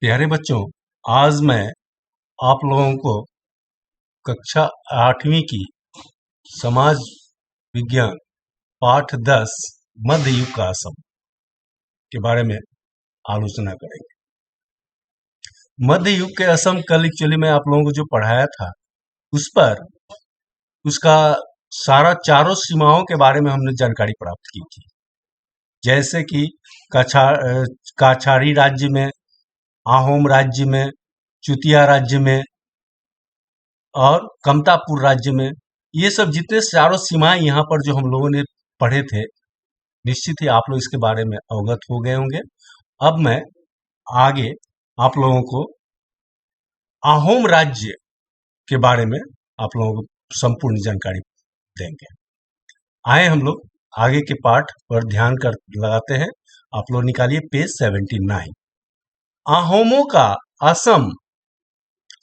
प्यारे बच्चों, आज मैं आप लोगों को कक्षा 8वीं की समाज विज्ञान पाठ 10 मध्य युग का असम के बारे में आलोचना करेंगे। मध्य युग के असम कल एक्चुअली मैं आप लोगों को जो पढ़ाया था उस पर उसका सारा चारों सीमाओं के बारे में हमने जानकारी प्राप्त की थी। जैसे कि काछाड़ी राज्य में, आहोम राज्य में, चुतिया राज्य में और कमतापुर राज्य में, ये सब जितने चारों सीमाएं यहाँ पर जो हम लोगों ने पढ़े थे, निश्चित ही आप लोग इसके बारे में अवगत हो गए होंगे। अब मैं आगे आप लोगों को आहोम राज्य के बारे में आप लोगों को संपूर्ण जानकारी देंगे। आए हम लोग आगे के पाठ पर ध्यान कर लगाते हैं। आप लोग निकालिए पेज 79। आहोमों का असम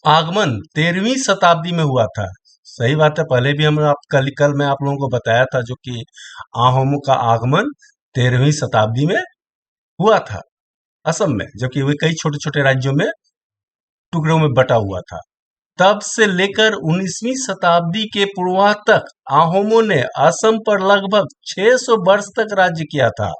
आगमन 13वीं शताब्दी में हुआ था। सही बात है, पहले भी हम कल मैं आप लोगों को बताया था जो कि आहोमों का आगमन 13वीं शताब्दी में हुआ था असम में, जबकि वे कई छोटे छोटे राज्यों में टुकड़ों में बटा हुआ था। तब से लेकर 19वीं शताब्दी के पूर्वार्ध तक आहोमों ने असम पर लगभग 600 वर्ष तक राज्य किया था।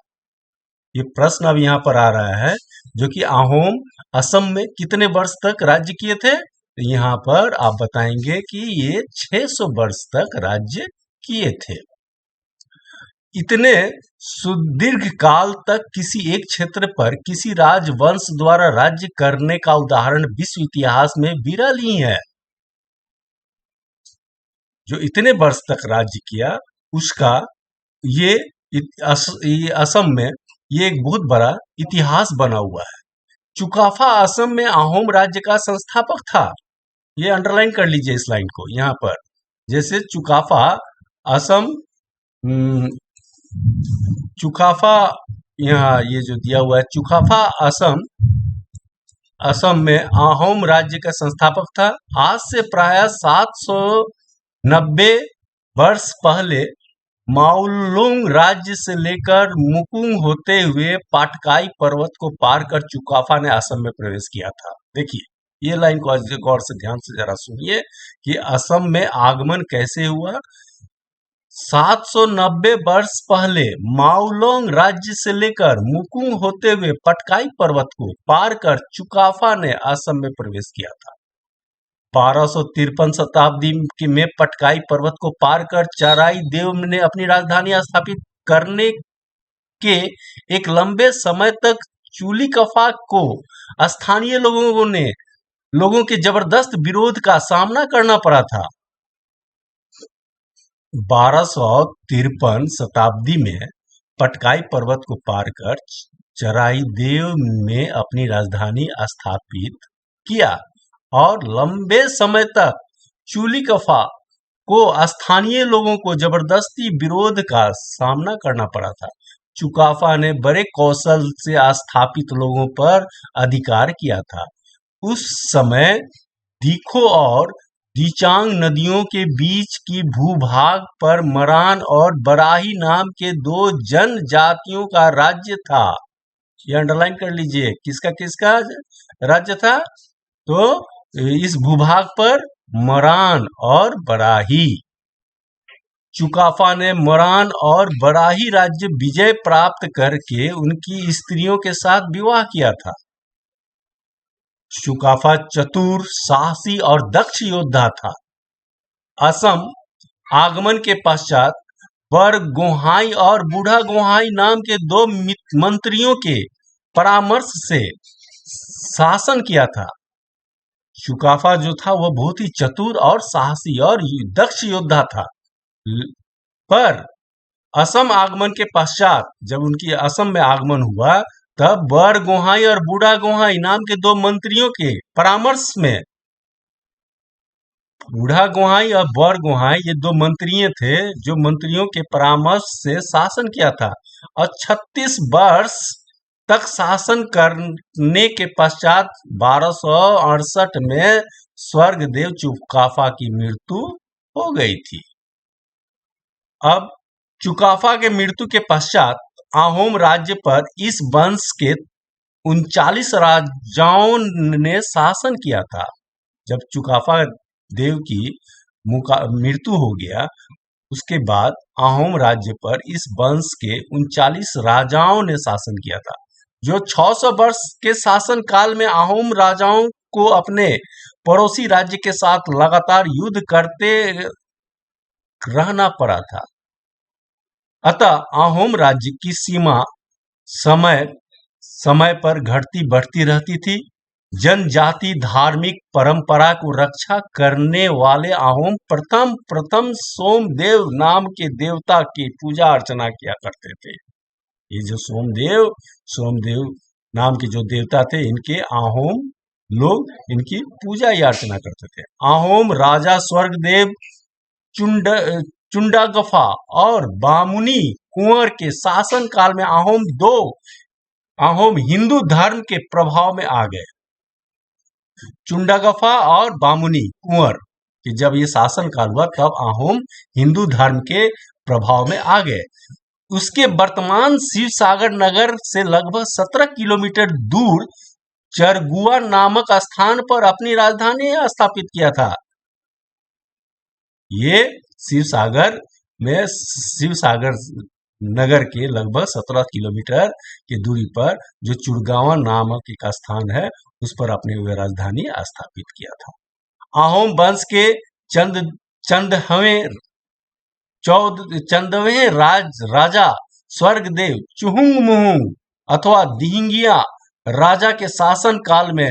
ये प्रश्न अब यहाँ पर आ रहा है जो कि आहोम असम में कितने वर्ष तक राज्य किए थे। तो यहाँ पर आप बताएंगे कि ये 600 वर्ष तक राज्य किए थे। इतने सुदीर्घ काल तक किसी एक क्षेत्र पर किसी राजवंश द्वारा राज्य करने का उदाहरण विश्व इतिहास में विरल ही है। जो इतने वर्ष तक राज्य किया उसका ये असम में ये एक बहुत बड़ा इतिहास बना हुआ है। चुकाफा असम में आहोम राज्य का संस्थापक था। ये अंडरलाइन कर लीजिए इस लाइन को यहाँ पर। जैसे चुकाफा असम, चुकाफा यहाँ ये जो दिया हुआ है, चुकाफा असम में आहोम राज्य का संस्थापक था। आज से प्राय 790 वर्ष पहले माओलुंग राज्य से लेकर मुकुंग होते हुए पाटकाई पर्वत को पार कर चुकाफा ने असम में प्रवेश किया था। देखिए ये लाइन को गौर से ध्यान से जरा सुनिए कि असम में आगमन कैसे हुआ। 790 वर्ष पहले माओलोंग राज्य से लेकर मुकुंग होते हुए पटकाई पर्वत को पार कर चुकाफा ने असम में प्रवेश किया था। 1253 शताब्दी में पटकाई पर्वत को पार कर चराई देव ने अपनी राजधानी स्थापित करने के एक लंबे समय तक चुलीकफा को स्थानीय लोगों के जबरदस्त विरोध का सामना करना पड़ा था। 1253 शताब्दी में पटकाई पर्वत को पार कर चराई देव ने अपनी राजधानी स्थापित किया और लंबे समय तक चुलीकफा को स्थानीय लोगों को जबरदस्ती विरोध का सामना करना पड़ा था। चुकाफा ने बड़े कौशल से स्थापित लोगों पर अधिकार किया था। उस समय दीखो और दीचांग नदियों के बीच की भूभाग पर मरान और बराही नाम के दो जनजातियों का राज्य था। ये अंडरलाइन कर लीजिए, किसका किसका राज्य था। तो इस भूभाग पर मरान और बराही, चुकाफा ने मरान और बराही राज्य विजय प्राप्त करके उनकी स्त्रियों के साथ विवाह किया था। चुकाफा चतुर, साहसी और दक्ष योद्धा था। असम आगमन के पश्चात बर गोहाई और बूढ़ा गोहाई नाम के दो मंत्रियों के परामर्श से शासन किया था। चुकाफा जो था वह बहुत ही चतुर और साहसी और दक्ष योद्धा था। पर असम आगमन के पश्चात जब उनकी असम में आगमन हुआ तब बर गोहाई और बूढ़ा गोहाई नाम के दो मंत्रियों के परामर्श में, बूढ़ा गोहाई और बर गोहाई ये दो मंत्रियों थे जो मंत्रियों के परामर्श से शासन किया था और 36 वर्ष तक शासन करने के पश्चात 1268 में स्वर्गदेव चुकाफा की मृत्यु हो गई थी। अब चुकाफा के मृत्यु के पश्चात आहोम राज्य पर इस वंश के 39 राजाओं ने शासन किया था। जब चुकाफा देव की मृत्यु हो गया, उसके बाद अहोम राज्य पर इस वंश के 39 राजाओं ने शासन किया था। जो 600 वर्ष के शासन काल में अहोम राजाओं को अपने पड़ोसी राज्य के साथ लगातार युद्ध करते रहना पड़ा था। अतः अहोम राज्य की सीमा समय समय पर घटती बढ़ती रहती थी। जनजाति धार्मिक परंपरा को रक्षा करने वाले अहोम प्रथम सोमदेव नाम के देवता की पूजा अर्चना किया करते थे। ये जो सोमदेव नाम के जो देवता थे, इनके अहोम लोग इनकी पूजा या अर्चना करते थे। अहोम राजा स्वर्गदेव चुंडागफा और बामुनी कुंवर के शासन काल में अहोम हिंदू धर्म के प्रभाव में आ गए। चुंडागफा और बामुनी कुंवर कि जब ये शासन काल हुआ, तब अहोम हिंदू धर्म के प्रभाव में आ गए। उसके वर्तमान शिवसागर नगर से लगभग 17 किलोमीटर दूर चरगुआ नामक स्थान पर अपनी राजधानी स्थापित किया था। ये शिवसागर नगर के लगभग 17 किलोमीटर की दूरी पर जो चुरगावा नामक एक स्थान है, उस पर अपनी राजधानी स्थापित किया था। अहोम वंश के चौदहवें राजा स्वर्गदेव चुहुंगमुंग अथवा दिहिंगिया राजा के शासन काल में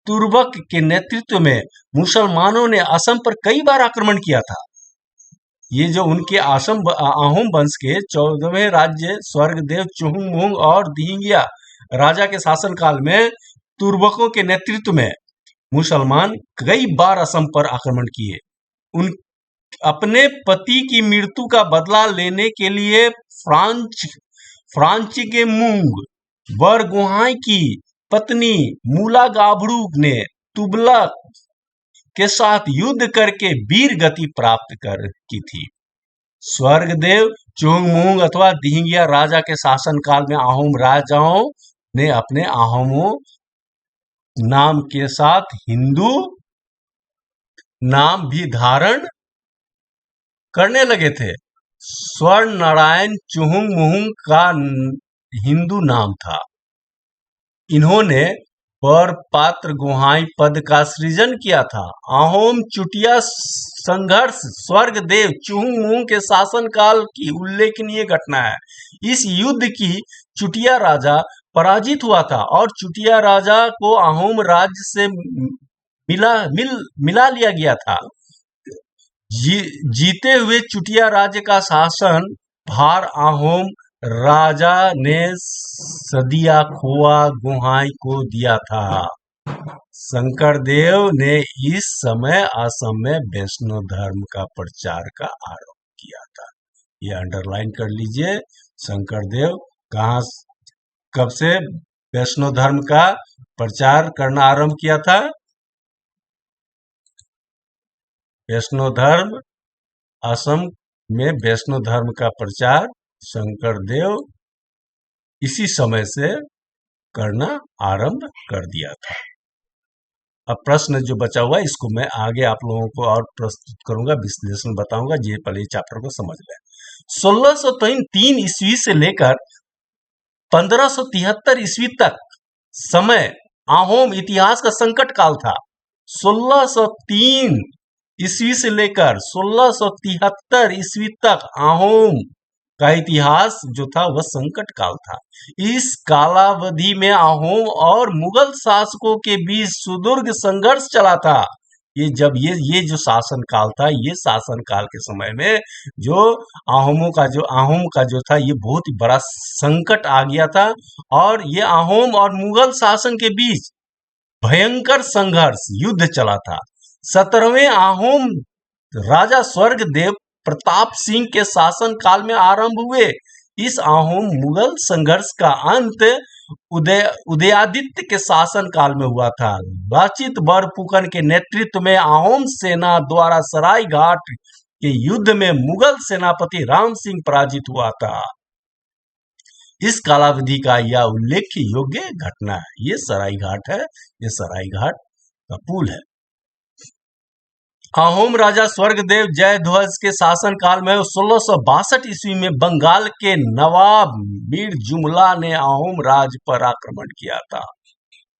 तुर्बक के नेतृत्व में मुसलमानों ने असम पर कई बार आक्रमण किया था। ये जो उनके अहोम वंश के 14वें राज्य स्वर्गदेव चुहुंगमुंग और दिहिंगिया राजा के शासन काल में तुर्बकों के नेतृत्व में मुसलमान कई बार असम पर आक्रमण किए। अपने पति की मृत्यु का बदला लेने के लिए फ्रांचिगेमुंग बरगोहाई की पत्नी मूला गाभरू ने तुगलक के साथ युद्ध करके वीर गति प्राप्त की थी। स्वर्गदेव चुहुंगमुंग अथवा दिहिंगिया राजा के शासन काल में अहोम राजाओं ने अपने अहोमों नाम के साथ हिंदू नाम भी धारण करने लगे थे। स्वर्ण नारायण चुहुंगमुंग का हिंदू नाम था। इन्होंने पर पात्र गोहाई पद का सृजन किया था। अहोम चुटिया संघर्ष स्वर्गदेव चुहुंगमुंग के शासन काल की उल्लेखनीय घटना है। इस युद्ध की चुटिया राजा पराजित हुआ था और चुटिया राजा को अहोम राज्य से मिला लिया गया था। जीते हुए चुटिया राज्य का शासन भार अहोम राजा ने सदिया खोआ गोहाई को दिया था। शंकरदेव ने इस समय असम में वैष्णव धर्म का प्रचार का आरंभ किया था। ये अंडरलाइन कर लीजिए। शंकरदेव कब से वैष्णव धर्म का प्रचार करना आरंभ किया था? वैष्णव धर्म, असम में वैष्णव धर्म का प्रचार शंकरदेव इसी समय से करना आरंभ कर दिया था। अब प्रश्न जो बचा हुआ है, इसको मैं आगे आप लोगों को और प्रस्तुत करूंगा, विश्लेषण बताऊंगा। ये पहले चैप्टर को समझ लें। 1603 ईस्वी से लेकर 1573 ईस्वी तक समय अहोम इतिहास का संकट काल था। 1603 ईस्वी से लेकर 1673 ईस्वी तक अहोम का इतिहास जो था वह संकट काल था। इस कालावधि में अहोम और मुगल शासकों के बीच सुदीर्घ संघर्ष चला था। ये जो शासन काल था, ये शासन काल के समय में जो अहोम का जो था, ये बहुत ही बड़ा संकट आ गया था और ये अहोम और मुगल शासन के बीच भयंकर संघर्ष युद्ध चला था। 17वें अहोम राजा स्वर्गदेव प्रताप सिंह के शासन काल में आरंभ हुए। इस अहोम मुगल संघर्ष का अंत उदयादित्य के शासन काल में हुआ था। लाचित बरफुकन के नेतृत्व में अहोम सेना द्वारा सराय घाट के युद्ध में मुगल सेनापति राम सिंह पराजित हुआ था। इस कालावधि का यह उल्लेख योग्य घटना है। ये सरायघाट है, ये सरायघाट का पुल है। अहोम राजा स्वर्गदेव जयध्वज के शासन काल में 1662 ईस्वी में बंगाल के नवाब मीर जुमला ने अहोम राज पर आक्रमण किया था।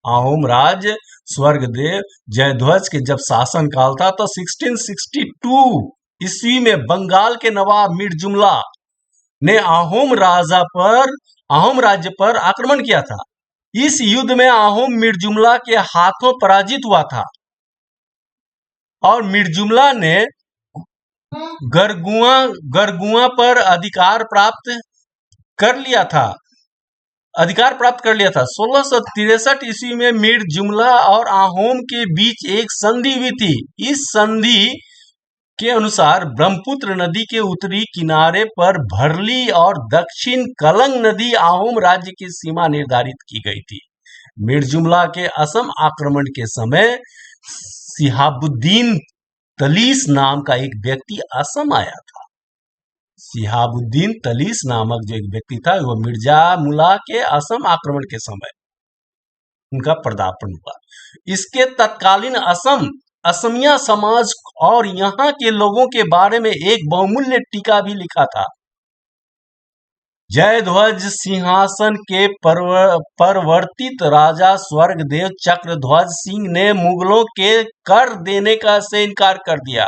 अहोम राज स्वर्गदेव जयध्वज के जब शासन काल था तो 1662 ईस्वी में बंगाल के नवाब मीर जुमला ने अहोम राज्य पर आक्रमण किया था। इस युद्ध में अहोम मीर जुमला के हाथों पराजित हुआ था और मीर जुमला ने गरगुआ पर अधिकार प्राप्त कर लिया था। 1663 ईस्वी में मीर जुमला और अहोम के बीच एक संधि हुई थी। इस संधि के अनुसार ब्रह्मपुत्र नदी के उत्तरी किनारे पर भरली और दक्षिण कलंग नदी अहोम राज्य की सीमा निर्धारित की गई थी। मीर जुमला के असम आक्रमण के समय सिहाबुद्दीन तलीस नाम का एक व्यक्ति असम आया था। सिहाबुद्दीन तलीस नामक जो एक व्यक्ति था, वो मिर्जा मुला के असम आक्रमण के समय उनका पदार्पण हुआ। इसके तत्कालीन असमिया समाज और यहाँ के लोगों के बारे में एक बहुमूल्य टीका भी लिखा था। जयध्वज सिंहासन के परिवर्तित राजा स्वर्गदेव चक्रध्वज सिंह ने मुगलों के कर देने का से इनकार कर दिया।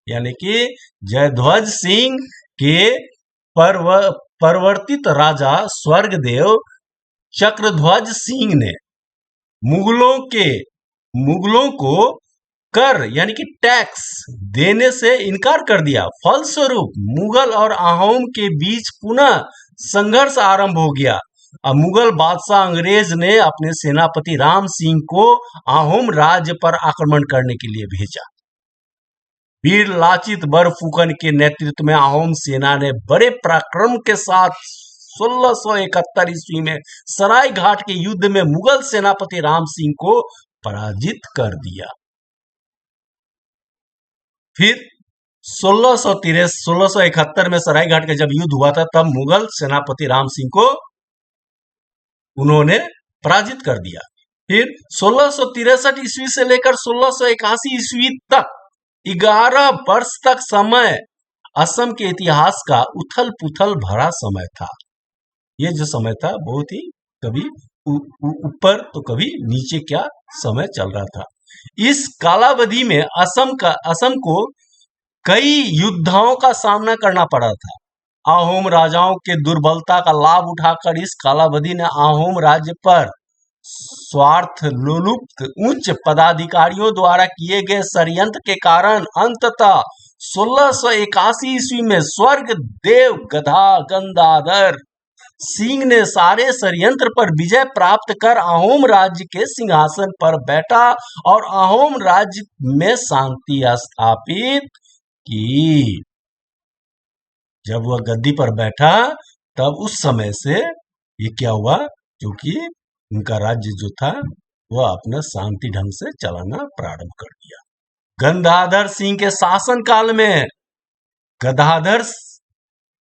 यानी कि जयध्वज सिंह के परिवर्तित राजा स्वर्गदेव चक्रध्वज सिंह ने मुगलों को कर यानी कि टैक्स देने से इनकार कर दिया। फलस्वरूप मुगल और अहोम के बीच पुनः संघर्ष आरंभ हो गया। अब मुगल बादशाह अंग्रेज ने अपने सेनापति राम सिंह को अहोम राज्य पर आक्रमण करने के लिए भेजा। वीर लाचित बरफुकन के नेतृत्व में अहोम सेना ने बड़े पराक्रम के साथ 1671 ईस्वी में सरायघाट के युद्ध में मुगल सेनापति राम सिंह को पराजित कर दिया। फिर 1671 में सरायघाट का जब युद्ध हुआ था, तब मुगल सेनापति राम सिंह को उन्होंने पराजित कर दिया। फिर 1663 ईस्वी से लेकर 1681 ईस्वी तक 11 वर्ष तक समय असम के इतिहास का उथल पुथल भरा समय था। ये जो समय था बहुत ही कभी ऊपर तो कभी नीचे क्या समय चल रहा था। इस कालावधि में असम को कई युद्धों का सामना करना पड़ा था। अहोम राजाओं के दुर्बलता का लाभ उठाकर इस कालावधि ने अहोम राज्य पर स्वार्थ लोलुप उच्च पदाधिकारियों द्वारा किए गए षड्यंत्र के कारण अंततः 1681 ईस्वी में स्वर्गदेव गंगाधर सिंह ने सारे षड्यंत्र पर विजय प्राप्त कर अहोम राज्य के सिंहासन पर बैठा और अहोम राज्य में शांति स्थापित की। जब वह गद्दी पर बैठा तब उस समय से ये क्या हुआ, क्योंकि उनका राज्य जो था वह अपना शांति ढंग से चलाना प्रारंभ कर दिया। गंगाधर सिंह के शासन काल में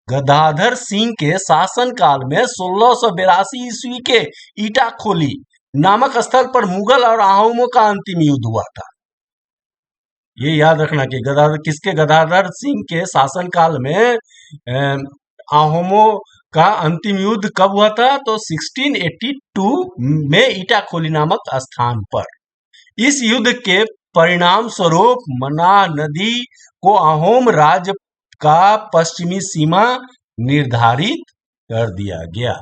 गदाधर सिंह के शासन काल में 1682 ईस्वी के ईटाखोली नामक स्थल पर मुगल और अहोमों का अंतिम युद्ध हुआ था। ये याद रखना कि गदाधर सिंह के शासन काल में अहोमों का अंतिम युद्ध कब हुआ था, तो 1682 में ईटाखोली नामक स्थान पर। इस युद्ध के परिणाम स्वरूप मना नदी को अहोम राज्य का पश्चिमी सीमा निर्धारित कर दिया गया।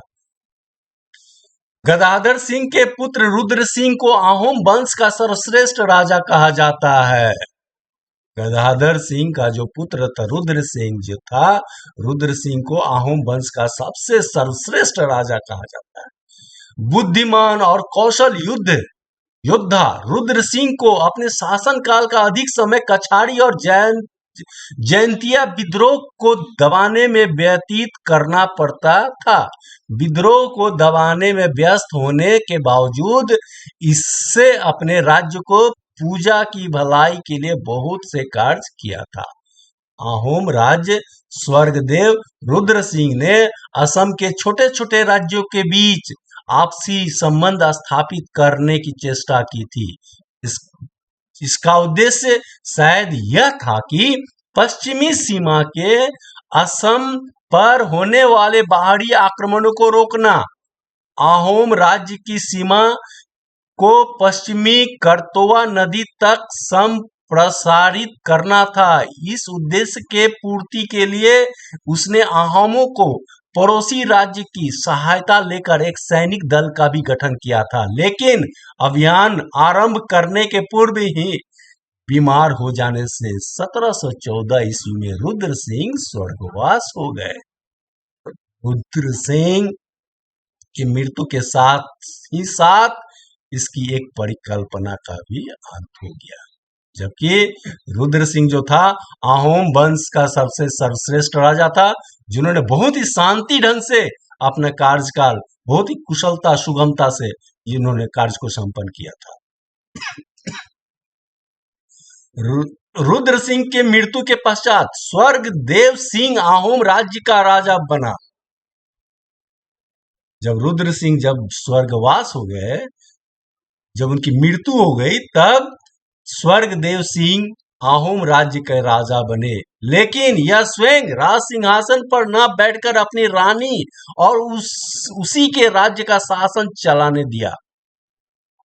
गदाधर सिंह के पुत्र रुद्र सिंह को अहोम वंश का सर्वश्रेष्ठ राजा कहा जाता है। गदाधर सिंह का जो पुत्र था रुद्र सिंह को अहोम वंश का सबसे सर्वश्रेष्ठ राजा कहा जाता है। बुद्धिमान और कौशल योद्धा रुद्र सिंह को अपने शासन काल का अधिक समय कछाड़ी और जैंतिया विद्रोह को दबाने में व्यतीत करना पड़ता था। विद्रोह को दबाने में व्यस्त होने के बावजूद इससे अपने राज्य को पूजा की भलाई के लिए बहुत से कार्य किया था। अहोम राज्य स्वर्गदेव रुद्र सिंह ने असम के छोटे छोटे राज्यों के बीच आपसी संबंध स्थापित करने की चेष्टा की थी। इसका उद्देश्य शायद यह था कि पश्चिमी सीमा के असम पर होने वाले बाहरी आक्रमणों को रोकना, अहोम राज्य की सीमा को पश्चिमी करतोवा नदी तक संप्रसारित करना था। इस उद्देश्य के पूर्ति के लिए उसने अहोमों को पड़ोसी राज्य की सहायता लेकर एक सैनिक दल का भी गठन किया था, लेकिन अभियान आरंभ करने के पूर्व ही बीमार हो जाने से 1714 ईस्वी में रुद्र सिंह स्वर्गवास हो गए। रुद्र सिंह की मृत्यु के साथ ही साथ इसकी एक परिकल्पना का भी अंत हो गया, जबकि रुद्र सिंह जो था अहोम वंश का सबसे सर्वश्रेष्ठ राजा था, जिन्होंने बहुत ही शांति ढंग से अपना कार्यकाल बहुत ही कुशलता सुगमता से जिन्होंने कार्य को संपन्न किया था। रुद्र सिंह के मृत्यु के पश्चात स्वर्गदेव सिंह अहोम राज्य का राजा बना। जब रुद्र सिंह जब स्वर्गवास हो गए, जब उनकी मृत्यु हो गई, तब स्वर्गदेव सिंह अहोम राज्य के राजा बने, लेकिन यह स्वयं राज सिंहासन पर न बैठकर अपनी रानी और उसी के राज्य का शासन चलाने दिया।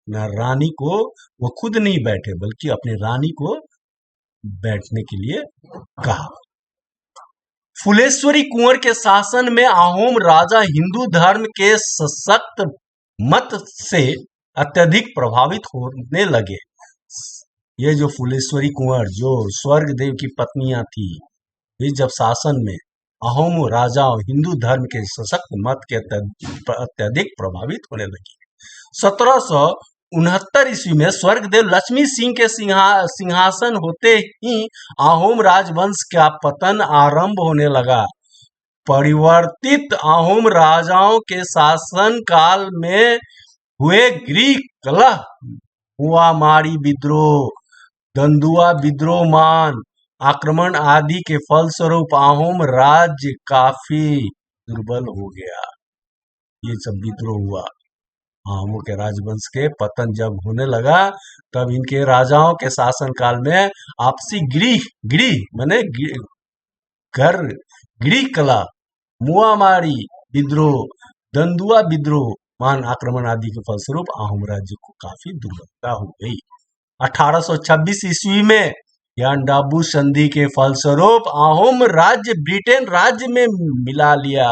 न रानी को वो खुद नहीं बैठे, बल्कि अपनी रानी को बैठने के लिए कहा। फुलेश्वरी कुंवर के शासन में अहोम राजा हिंदू धर्म के सशक्त मत से अत्यधिक प्रभावित होने लगे। ये जो फुलेश्वरी कुंवर जो स्वर्गदेव की पत्नियां थी, वे जब शासन में अहोम राजा और हिंदू धर्म के सशक्त मत के अत्यधिक प्रभावित होने लगी। 1769 ईस्वी में स्वर्गदेव लक्ष्मी सिंह के सिंहासन होते ही अहोम राजवंश का पतन आरंभ होने लगा। परिवर्तित अहोम राजाओं के शासन काल में हुए गृह कलह, मुआमारी विद्रोह, दंदुआ विद्रोहमान आक्रमण आदि के फलस्वरूप अहोम राज्य काफी दुर्बल हो गया। ये सब विद्रोह हुआ। अहोमों के राजवंश के पतन जब होने लगा, तब इनके राजाओं के शासन काल में आपसी गृह माने घर, गृह कला, मुआमारी विद्रोह, दंदुआ विद्रोह मान आक्रमण आदि के फलस्वरूप अहोम राज्य को काफी दुर्बलता हो गई। 1826 ईस्वी में यांडाबू संधि के फलस्वरूप अहोम राज्य ब्रिटेन राज्य में मिला लिया।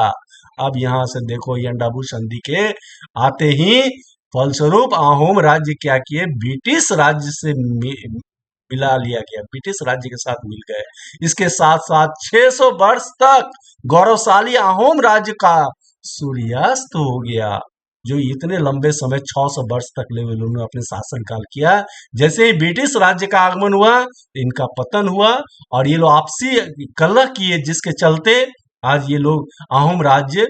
अब यहां से देखो, यांडाबू संधि के आते ही फलस्वरूप अहोम राज्य क्या किए, ब्रिटिश राज्य से मिला लिया गया, ब्रिटिश राज्य के साथ मिल गए। इसके साथ साथ 600 वर्ष तक गौरवशाली अहोम राज्य का सूर्यास्त हो गया। जो इतने लंबे समय 600 वर्ष तक उन्होंने अपने शासन काल किया, जैसे ही ब्रिटिश राज्य का आगमन हुआ, इनका पतन हुआ और ये लोग आपसी कलह किए, जिसके चलते आज ये लोग अहोम राज्य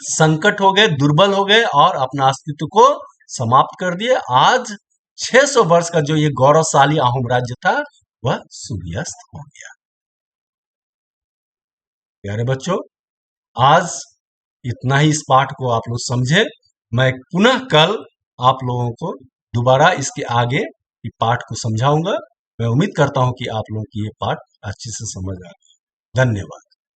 संकट हो गए, दुर्बल हो गए और अपना अस्तित्व को समाप्त कर दिए। आज 600 वर्ष का जो ये गौरवशाली अहोम राज्य था, वह सूर्यास्त हो गया। प्यारे बच्चों, आज इतना ही इस पाठ को आप लोग समझे। मैं पुनः कल आप लोगों को दोबारा इसके आगे इस पाठ को समझाऊंगा। मैं उम्मीद करता हूं कि आप लोगों की ये पाठ अच्छे से समझ आए। धन्यवाद।